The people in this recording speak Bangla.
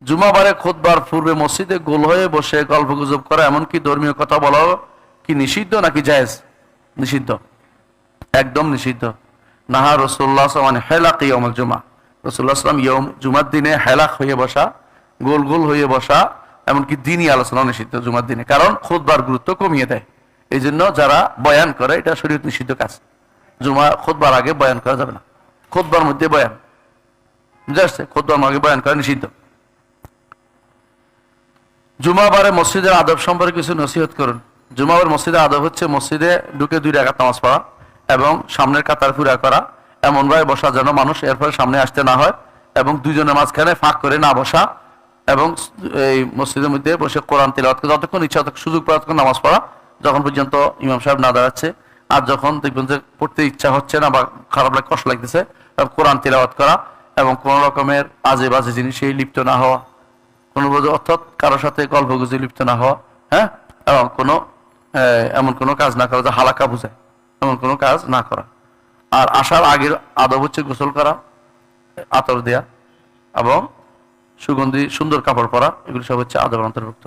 জুমাবারে খুতবার পূর্বে মসজিদে গোল হয়ে বসে গল্পগুজব করা এমনকি ধর্মীয় কথা বলা কি নিষিদ্ধ নাকি জায়েজ? নিষিদ্ধ, একদম নিষিদ্ধ। নাহা রাসূলুল্লাহ সাল্লাল্লাহু আলাইহি ওয়াসাল্লাম হেলাকি ইয়াউমুল জুমা, রাসূলুল্লাহ সাল্লাল্লাহু আলাইহি ওয়াসাল্লাম জুমার দিনে হেলাক হয়ে বসা, গোল গোল হয়ে বসা, এমনকি দিনই আলোচনা নিষিদ্ধ জুমার দিনে, কারণ খুতবার গুরুত্ব কমিয়ে দেয়। এই জন্য যারা বয়ান করে এটা শরীয়ত নিষিদ্ধ কাজ। জুমা খুতবার আগে বয়ান করা যাবে না, খুতবার মধ্যে বয়ান, বুঝে আসছে? খুতবার আগে বয়ান করা নিষিদ্ধ। জুমাবারে মসজিদের আদব সম্পর্কে কিছু নসিহত করুন। জুমাবার মসজিদের আদব হচ্ছে মসজিদে ঢুকে 2 রাকাত নামাজ পড়া এবং সামনের কাতার পুরা করা, এমনভাবে বসা যেন মানুষ এরপরে সামনে আসতে না হয়, এবং দুজনের মাঝখানে ফাঁক করে না বসা, এবং এই মসজিদের মধ্যে বসে কোরআন তিলাওয়াত করে যতক্ষণ ইচ্ছা সুযোগ পাওয়া ততক্ষণ নামাজ পড়া, যখন পর্যন্ত ইমাম সাহেব না দাঁড়াচ্ছে। আর যখন দেখবেন যে পড়তে ইচ্ছা হচ্ছে না বা খারাপ লাগে, কষ্ট লাগতেছে, কোরআন তিলাওয়াত করা এবং কোন রকমের আজে বাজে জিনিসে লিপ্ত না হওয়া, কোনো অর্থাৎ কারোর সাথে গল্প গুজে লিপ্ত না হওয়া, হ্যাঁ, এবং কোনো এমন কোনো কাজ না করা যা হালাকা বুঝায়, এমন কোনো কাজ না করা। আর আসার আগের আদব হচ্ছে গোসল করা, আতর দেয়া এবং সুগন্ধি সুন্দর কাপড় পরা, এগুলো সব হচ্ছে আদবের অন্তর্ভুক্ত।